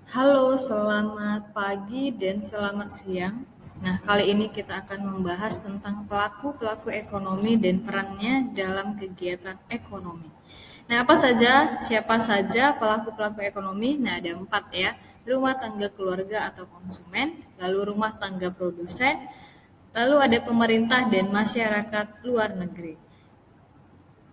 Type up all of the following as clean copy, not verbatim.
Halo, selamat pagi dan selamat siang. Nah, kali ini kita akan membahas tentang pelaku-pelaku ekonomi dan perannya dalam kegiatan ekonomi. Nah, siapa saja pelaku-pelaku ekonomi? Nah, ada 4 ya. Rumah tangga keluarga atau konsumen, lalu rumah tangga produsen, lalu ada pemerintah dan masyarakat luar negeri.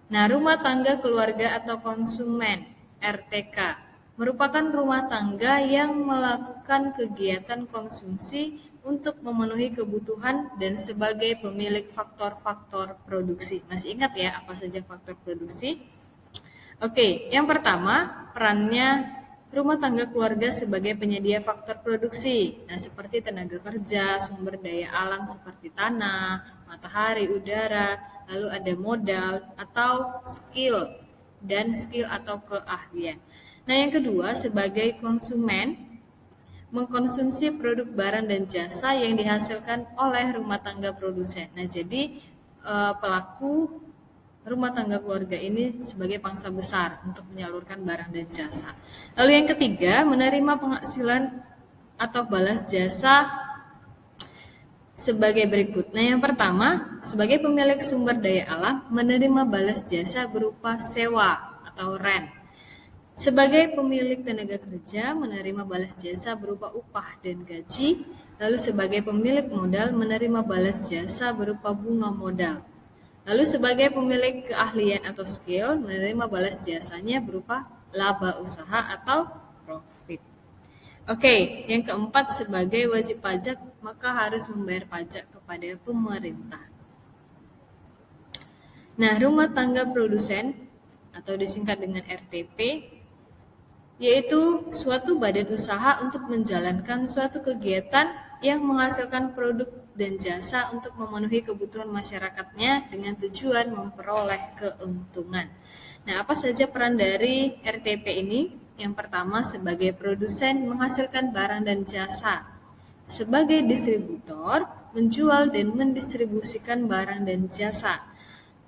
Nah, rumah tangga keluarga atau konsumen (RTK) merupakan rumah tangga yang melakukan kegiatan konsumsi untuk memenuhi kebutuhan dan sebagai pemilik faktor-faktor produksi. Masih ingat ya apa saja faktor produksi? Oke, yang pertama, perannya rumah tangga keluarga sebagai penyedia faktor produksi. Nah, seperti tenaga kerja, sumber daya alam seperti tanah, matahari, udara, lalu ada modal atau skill atau keahlian. Nah, yang kedua, sebagai konsumen, mengkonsumsi produk barang dan jasa yang dihasilkan oleh rumah tangga produsen. Nah, jadi pelaku rumah tangga keluarga ini sebagai pangsa besar untuk menyalurkan barang dan jasa. Lalu yang ketiga, menerima penghasilan atau balas jasa sebagai berikut. Nah, yang pertama, sebagai pemilik sumber daya alam, menerima balas jasa berupa sewa atau rent. Sebagai pemilik tenaga kerja, menerima balas jasa berupa upah dan gaji. Lalu sebagai pemilik modal, menerima balas jasa berupa bunga modal. Lalu sebagai pemilik keahlian atau skill, menerima balas jasanya berupa laba usaha atau profit. Oke, yang keempat, sebagai wajib pajak, maka harus membayar pajak kepada pemerintah. Nah, rumah tangga produsen atau disingkat dengan RTP yaitu suatu badan usaha untuk menjalankan suatu kegiatan yang menghasilkan produk dan jasa untuk memenuhi kebutuhan masyarakatnya dengan tujuan memperoleh keuntungan. Nah, apa saja peran dari RTP ini? Yang pertama, sebagai produsen menghasilkan barang dan jasa. Sebagai distributor, menjual dan mendistribusikan barang dan jasa.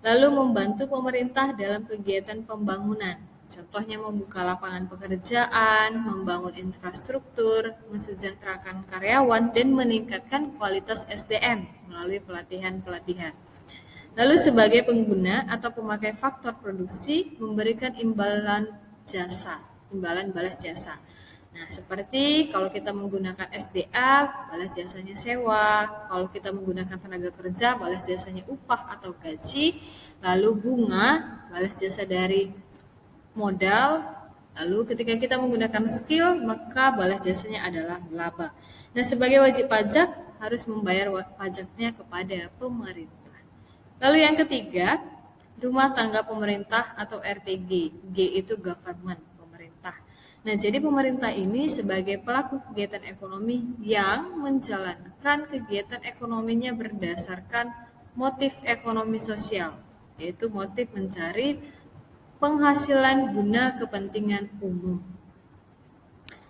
Lalu membantu pemerintah dalam kegiatan pembangunan. Contohnya membuka lapangan pekerjaan, membangun infrastruktur, mensejahterakan karyawan, dan meningkatkan kualitas SDM melalui pelatihan-pelatihan. Lalu sebagai pengguna atau pemakai faktor produksi, memberikan imbalan balas jasa. Nah, seperti kalau kita menggunakan SDA, balas jasanya sewa. Kalau kita menggunakan tenaga kerja, balas jasanya upah atau gaji. Lalu bunga, balas jasa dari modal. Lalu ketika kita menggunakan skill, maka balas jasanya adalah laba. Nah, sebagai wajib pajak, harus membayar pajaknya kepada pemerintah. Lalu yang ketiga, rumah tangga pemerintah atau RTG. G itu government, pemerintah. Nah, jadi pemerintah ini sebagai pelaku kegiatan ekonomi yang menjalankan kegiatan ekonominya berdasarkan motif ekonomi sosial, yaitu motif mencari penghasilan guna kepentingan umum.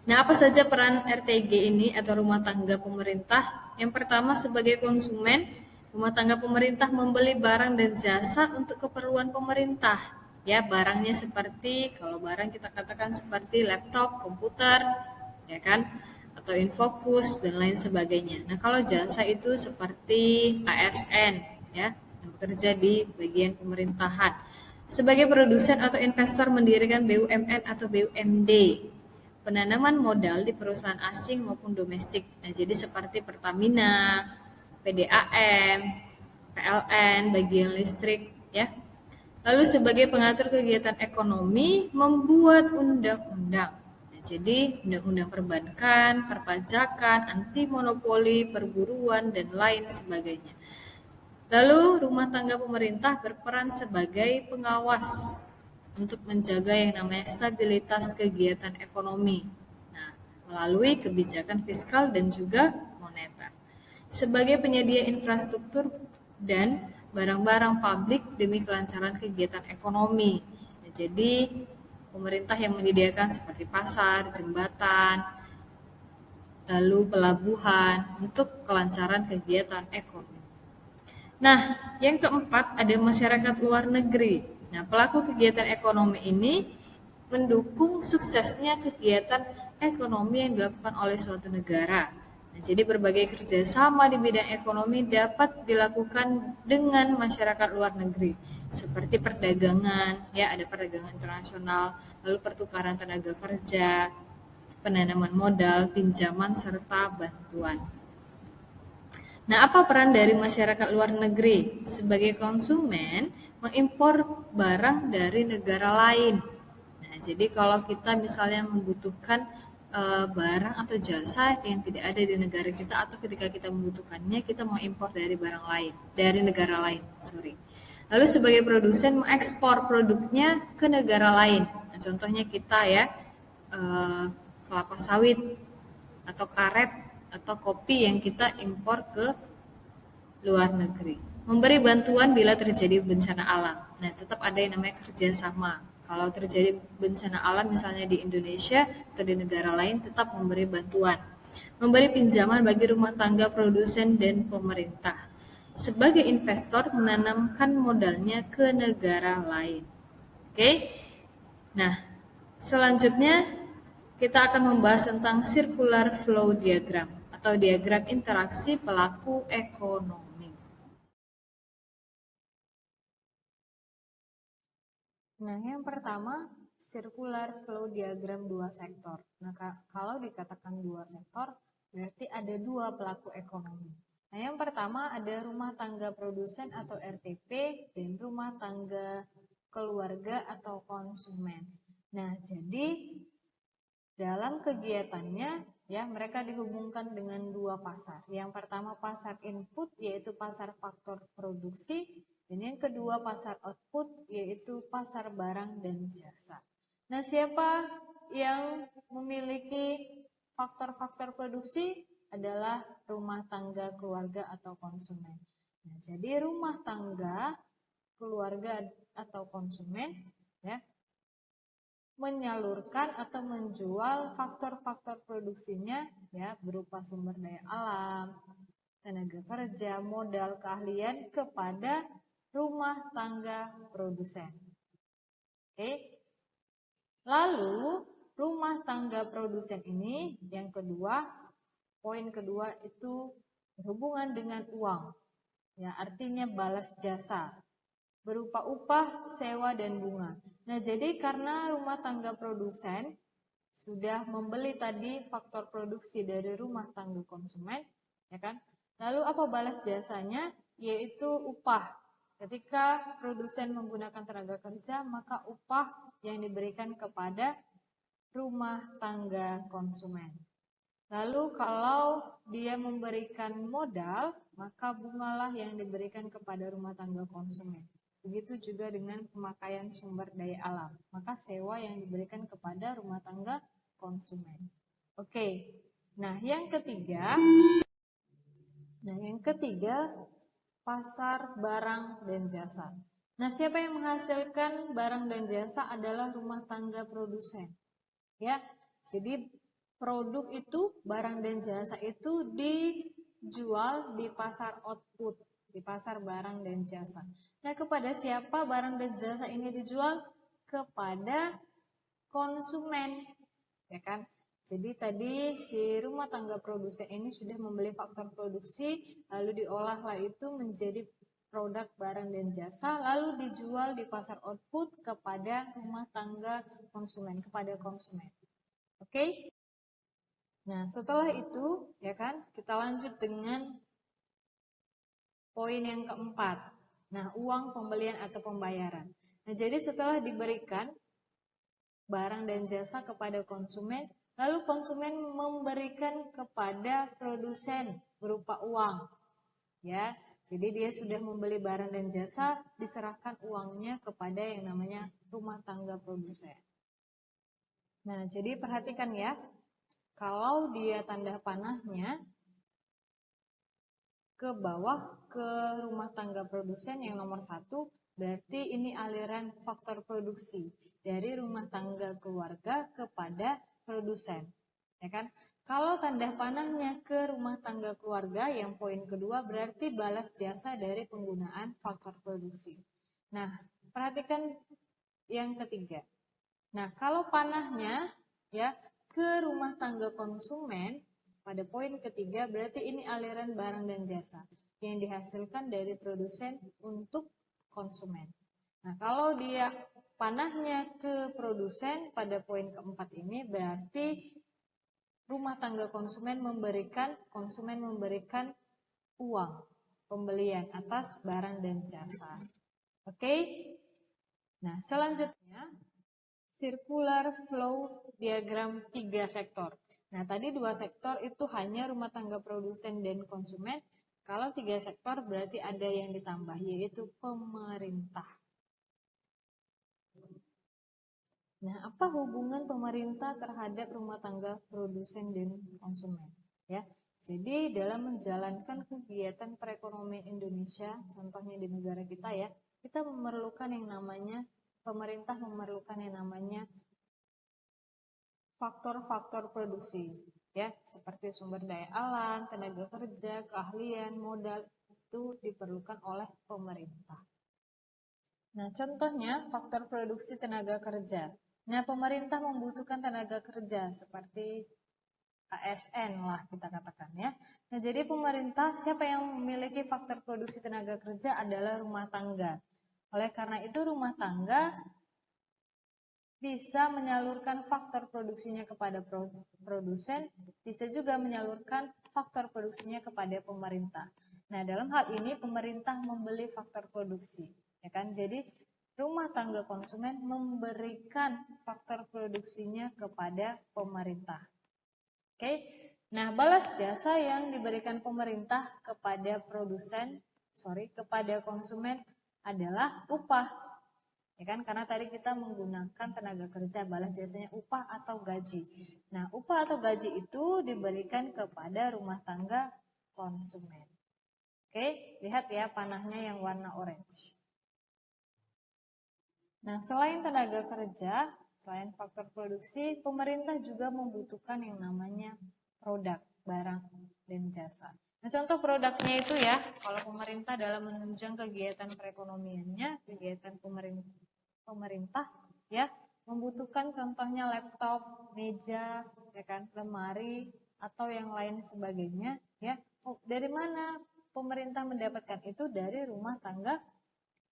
Nah, apa saja peran RTG ini atau rumah tangga pemerintah? Yang pertama, sebagai konsumen, rumah tangga pemerintah membeli barang dan jasa untuk keperluan pemerintah. Ya, barangnya seperti, kalau barang kita katakan seperti laptop, komputer, ya kan? Atau infocus dan lain sebagainya. Nah, kalau jasa itu seperti ASN, ya, yang bekerja di bagian pemerintahan. Sebagai produsen atau investor mendirikan BUMN atau BUMD, penanaman modal di perusahaan asing maupun domestik. Nah, jadi seperti Pertamina, PDAM, PLN, bagian listrik, ya. Lalu sebagai pengatur kegiatan ekonomi, membuat undang-undang. Nah, jadi undang-undang perbankan, perpajakan, anti monopoli, perburuan, dan lain sebagainya. Lalu rumah tangga pemerintah berperan sebagai pengawas untuk menjaga yang namanya stabilitas kegiatan ekonomi. Nah, melalui kebijakan fiskal dan juga moneter. Sebagai penyedia infrastruktur dan barang-barang publik demi kelancaran kegiatan ekonomi. Nah, jadi pemerintah yang menyediakan seperti pasar, jembatan, lalu pelabuhan untuk kelancaran kegiatan ekonomi. Nah, yang keempat ada masyarakat luar negeri. Nah, pelaku kegiatan ekonomi ini mendukung suksesnya kegiatan ekonomi yang dilakukan oleh suatu negara. Nah, jadi berbagai kerjasama di bidang ekonomi dapat dilakukan dengan masyarakat luar negeri, seperti perdagangan, ya ada perdagangan internasional, lalu pertukaran tenaga kerja, penanaman modal, pinjaman, serta bantuan. Nah, apa peran dari masyarakat luar negeri? Sebagai konsumen, mengimpor barang dari negara lain. Nah, jadi kalau kita misalnya membutuhkan barang atau jasa yang tidak ada di negara kita atau ketika kita membutuhkannya, kita mau impor dari barang lain, dari negara lain, sorry. Lalu sebagai produsen mengekspor produknya ke negara lain. Nah, contohnya kita ya, eh, kelapa sawit atau karet atau kopi yang kita impor ke luar negeri. Memberi bantuan bila terjadi bencana alam. Nah, tetap ada yang namanya kerjasama. Kalau terjadi bencana alam misalnya di Indonesia atau di negara lain, tetap memberi bantuan. Memberi pinjaman bagi rumah tangga produsen dan pemerintah. Sebagai investor menanamkan modalnya ke negara lain. Oke? Nah, selanjutnya kita akan membahas tentang circular flow diagram atau diagram interaksi pelaku ekonomi. Nah, yang pertama, circular flow diagram dua sektor. Nah, kalau dikatakan dua sektor, berarti ada dua pelaku ekonomi. Nah, yang pertama ada rumah tangga produsen atau RTP dan rumah tangga keluarga atau konsumen. Nah, jadi dalam kegiatannya ya mereka dihubungkan dengan dua pasar. Yang pertama pasar input yaitu pasar faktor produksi dan yang kedua pasar output yaitu pasar barang dan jasa. Nah, siapa yang memiliki faktor-faktor produksi adalah rumah tangga, keluarga atau konsumen. Nah, jadi rumah tangga, keluarga atau konsumen ya menyalurkan atau menjual faktor-faktor produksinya ya berupa sumber daya alam, tenaga kerja, modal, keahlian kepada rumah tangga produsen. Oke. Lalu rumah tangga produsen ini yang kedua, poin kedua itu berhubungan dengan uang. Ya, artinya balas jasa berupa upah, sewa, dan bunga. Nah, jadi karena rumah tangga produsen sudah membeli tadi faktor produksi dari rumah tangga konsumen, ya kan? Lalu apa balas jasanya? Yaitu upah. Ketika produsen menggunakan tenaga kerja, maka upah yang diberikan kepada rumah tangga konsumen. Lalu kalau dia memberikan modal, maka bungalah yang diberikan kepada rumah tangga konsumen. Begitu juga dengan pemakaian sumber daya alam, maka sewa yang diberikan kepada rumah tangga konsumen. Oke, nah yang ketiga pasar barang dan jasa. Nah, siapa yang menghasilkan barang dan jasa adalah rumah tangga produsen. Ya, jadi produk itu, barang dan jasa itu dijual di pasar output, di pasar barang dan jasa. Nah, kepada siapa barang dan jasa ini dijual? Kepada konsumen, ya kan? Jadi tadi si rumah tangga produsen ini sudah membeli faktor produksi, lalu diolahlah itu menjadi produk barang dan jasa, lalu dijual di pasar output kepada rumah tangga konsumen, kepada konsumen. Oke? Nah, setelah itu, ya kan, kita lanjut dengan poin yang keempat. Nah, uang pembelian atau pembayaran. Nah, jadi setelah diberikan barang dan jasa kepada konsumen, lalu konsumen memberikan kepada produsen berupa uang. Ya, jadi dia sudah membeli barang dan jasa, diserahkan uangnya kepada yang namanya rumah tangga produsen. Nah, jadi perhatikan ya, kalau dia tanda panahnya ke bawah ke rumah tangga produsen yang nomor 1, berarti ini aliran faktor produksi dari rumah tangga keluarga kepada produsen, ya kan? Kalau tanda panahnya ke rumah tangga keluarga yang poin kedua, berarti balas jasa dari penggunaan faktor produksi. Nah, perhatikan yang ketiga. Nah, kalau panahnya ya ke rumah tangga konsumen pada poin ketiga berarti ini aliran barang dan jasa yang dihasilkan dari produsen untuk konsumen. Nah, kalau dia panahnya ke produsen pada poin keempat ini berarti rumah tangga konsumen memberikan uang pembelian atas barang dan jasa. Oke? Nah, selanjutnya circular flow diagram 3 sektor. Nah, tadi 2 sektor itu hanya rumah tangga produsen dan konsumen. Kalau 3 sektor berarti ada yang ditambah, yaitu pemerintah. Nah, apa hubungan pemerintah terhadap rumah tangga produsen dan konsumen? Ya, jadi dalam menjalankan kegiatan perekonomian Indonesia, contohnya di negara kita ya, kita memerlukan yang namanya pemerintah memerlukan yang namanya faktor-faktor produksi, ya, seperti sumber daya alam, tenaga kerja, keahlian, modal itu diperlukan oleh pemerintah. Nah, contohnya faktor produksi tenaga kerja. Nah, pemerintah membutuhkan tenaga kerja seperti ASN lah kita katakan ya. Nah, jadi pemerintah siapa yang memiliki faktor produksi tenaga kerja adalah rumah tangga. Oleh karena itu rumah tangga bisa menyalurkan faktor produksinya kepada produsen, bisa juga menyalurkan faktor produksinya kepada pemerintah. Nah, dalam hal ini pemerintah membeli faktor produksi, ya kan? Jadi rumah tangga konsumen memberikan faktor produksinya kepada pemerintah. Oke. Nah, balas jasa yang diberikan pemerintah kepada kepada konsumen adalah upah. Ya kan? Karena tadi kita menggunakan tenaga kerja, balas jasanya upah atau gaji. Nah, upah atau gaji itu diberikan kepada rumah tangga konsumen. Oke, lihat ya panahnya yang warna orange. Nah, selain tenaga kerja, selain faktor produksi, pemerintah juga membutuhkan yang namanya produk, barang, dan jasa. Nah, contoh produknya itu ya, kalau pemerintah dalam menunjang kegiatan perekonomiannya, kegiatan pemerintah ya, membutuhkan contohnya laptop, meja, ya kan, lemari, atau yang lain sebagainya, ya. Dari mana pemerintah mendapatkan itu? Dari rumah tangga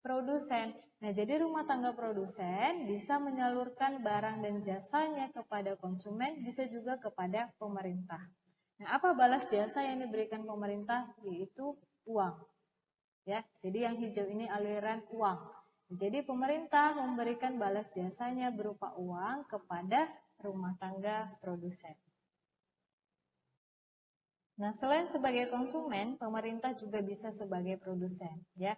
produsen. Nah, jadi rumah tangga produsen bisa menyalurkan barang dan jasanya kepada konsumen, bisa juga kepada pemerintah. Nah, apa balas jasa yang diberikan pemerintah? Yaitu uang. Ya, jadi yang hijau ini aliran uang. Jadi pemerintah memberikan balas jasanya berupa uang kepada rumah tangga produsen. Nah, selain sebagai konsumen, pemerintah juga bisa sebagai produsen, ya.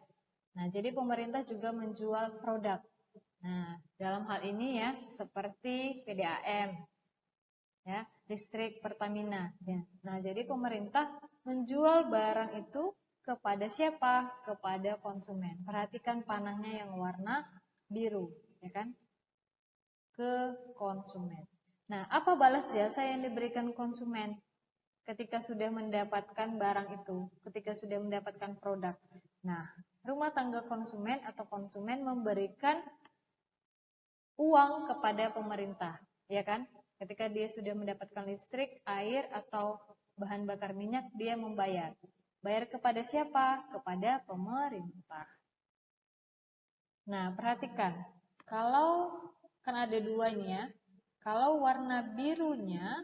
Nah, jadi pemerintah juga menjual produk. Nah, dalam hal ini ya, seperti PDAM, ya, listrik Pertamina. Nah, jadi pemerintah menjual barang itu kepada siapa? Kepada konsumen. Perhatikan panahnya yang warna biru, ya kan? Ke konsumen. Nah, apa balas jasa yang diberikan konsumen ketika sudah mendapatkan barang itu, ketika sudah mendapatkan produk? Nah, rumah tangga konsumen atau konsumen memberikan uang kepada pemerintah, ya kan? Ketika dia sudah mendapatkan listrik, air, atau bahan bakar minyak, dia membayar. Bayar kepada siapa? Kepada pemerintah. Nah, perhatikan. Kalau kan ada duanya, kalau warna birunya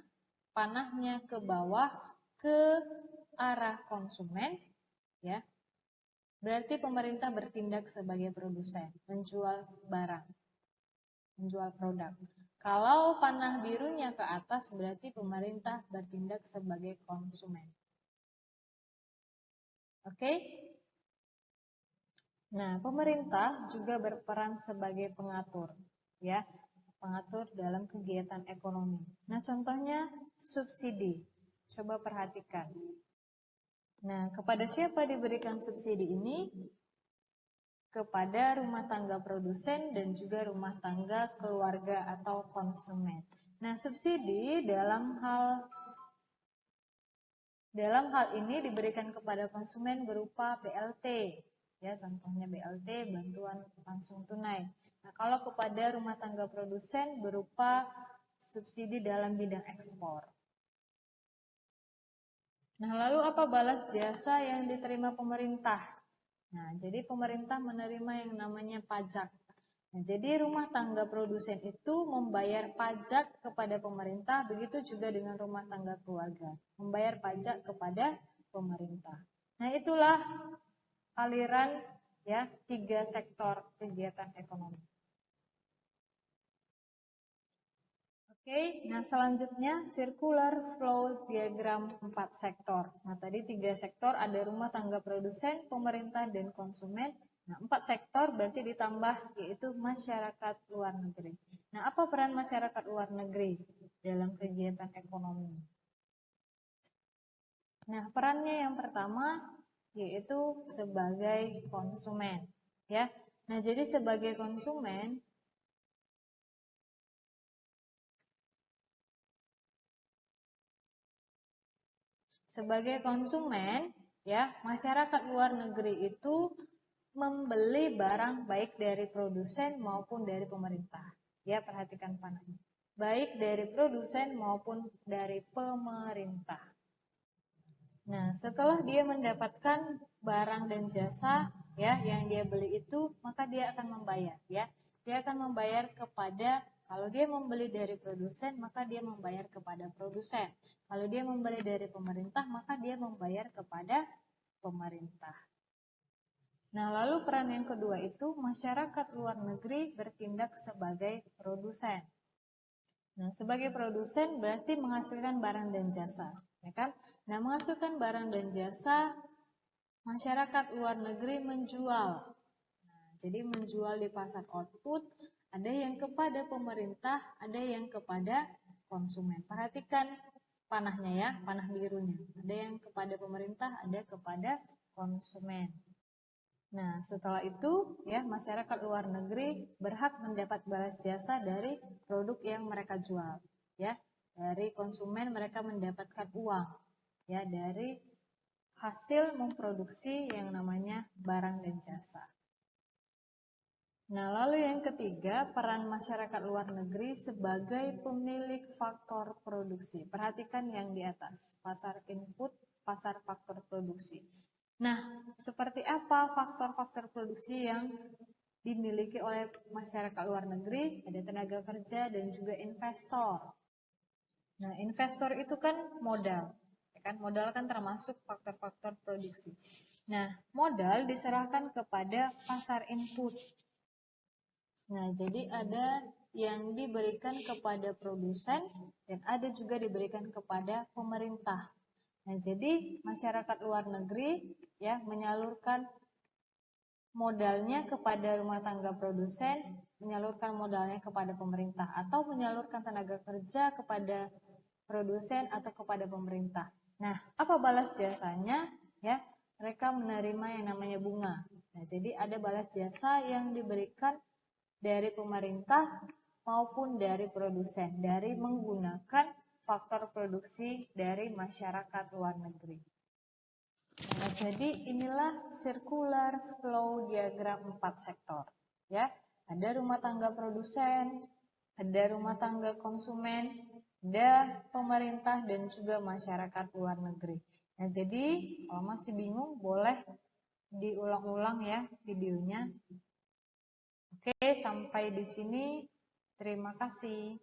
panahnya ke bawah ke arah konsumen, ya. Berarti pemerintah bertindak sebagai produsen, menjual barang, menjual produk. Kalau panah birunya ke atas berarti pemerintah bertindak sebagai konsumen. Oke? Nah, pemerintah juga berperan sebagai pengatur, ya, pengatur dalam kegiatan ekonomi. Nah, contohnya subsidi. Coba perhatikan. Nah, kepada siapa diberikan subsidi ini? Kepada rumah tangga produsen dan juga rumah tangga keluarga atau konsumen. Nah, subsidi dalam hal ini diberikan kepada konsumen berupa BLT, Ya, contohnya BLT, bantuan langsung tunai. Nah, kalau kepada rumah tangga produsen berupa subsidi dalam bidang ekspor. Nah, lalu apa balas jasa yang diterima pemerintah? Nah, jadi pemerintah menerima yang namanya pajak. Nah, jadi rumah tangga produsen itu membayar pajak kepada pemerintah, begitu juga dengan rumah tangga keluarga, membayar pajak kepada pemerintah. Nah, itulah aliran ya 3 sektor kegiatan ekonomi. Oke, nah selanjutnya circular flow diagram 4 sektor. Nah, tadi 3 sektor ada rumah tangga produsen, pemerintah, dan konsumen. Nah, 4 sektor berarti ditambah yaitu masyarakat luar negeri. Nah, apa peran masyarakat luar negeri dalam kegiatan ekonomi? Nah, perannya yang pertama yaitu sebagai konsumen, ya. Nah, jadi sebagai konsumen ya, masyarakat luar negeri itu membeli barang baik dari produsen maupun dari pemerintah. Ya, perhatikan panahnya. Baik dari produsen maupun dari pemerintah. Nah, setelah dia mendapatkan barang dan jasa ya yang dia beli itu, maka dia akan membayar ya. Dia akan membayar kepada, kalau dia membeli dari produsen, maka dia membayar kepada produsen. Kalau dia membeli dari pemerintah, maka dia membayar kepada pemerintah. Nah, lalu peran yang kedua itu masyarakat luar negeri bertindak sebagai produsen. Nah, sebagai produsen berarti menghasilkan barang dan jasa, ya kan? Nah, menghasilkan barang dan jasa, masyarakat luar negeri menjual. Nah, jadi menjual di pasar output, ada yang kepada pemerintah, ada yang kepada konsumen. Perhatikan panahnya ya, panah birunya. Ada yang kepada pemerintah, ada kepada konsumen. Nah, setelah itu ya masyarakat luar negeri berhak mendapat balas jasa dari produk yang mereka jual, ya. Dari konsumen mereka mendapatkan uang, ya, dari hasil memproduksi yang namanya barang dan jasa. Nah, lalu yang ketiga, peran masyarakat luar negeri sebagai pemilik faktor produksi. Perhatikan yang di atas, pasar input, pasar faktor produksi. Nah, seperti apa faktor-faktor produksi yang dimiliki oleh masyarakat luar negeri? Ada tenaga kerja dan juga investor. Nah, investor itu kan modal, ya kan? Modal kan termasuk faktor-faktor produksi. Nah, modal diserahkan kepada pasar input. Nah, jadi ada yang diberikan kepada produsen dan ada juga diberikan kepada pemerintah. Nah, jadi masyarakat luar negeri ya menyalurkan modalnya kepada rumah tangga produsen, menyalurkan modalnya kepada pemerintah atau menyalurkan tenaga kerja kepada produsen atau kepada pemerintah. Nah, apa balas jasanya? Ya, mereka menerima yang namanya bunga. Nah, jadi ada balas jasa yang diberikan dari pemerintah maupun dari produsen dari menggunakan faktor produksi dari masyarakat luar negeri. Nah, jadi inilah circular flow diagram 4 sektor. Ya, ada rumah tangga produsen, ada rumah tangga konsumen, ada pemerintah dan juga masyarakat luar negeri. Nah, jadi kalau masih bingung boleh diulang-ulang ya videonya. Oke, sampai di sini. Terima kasih.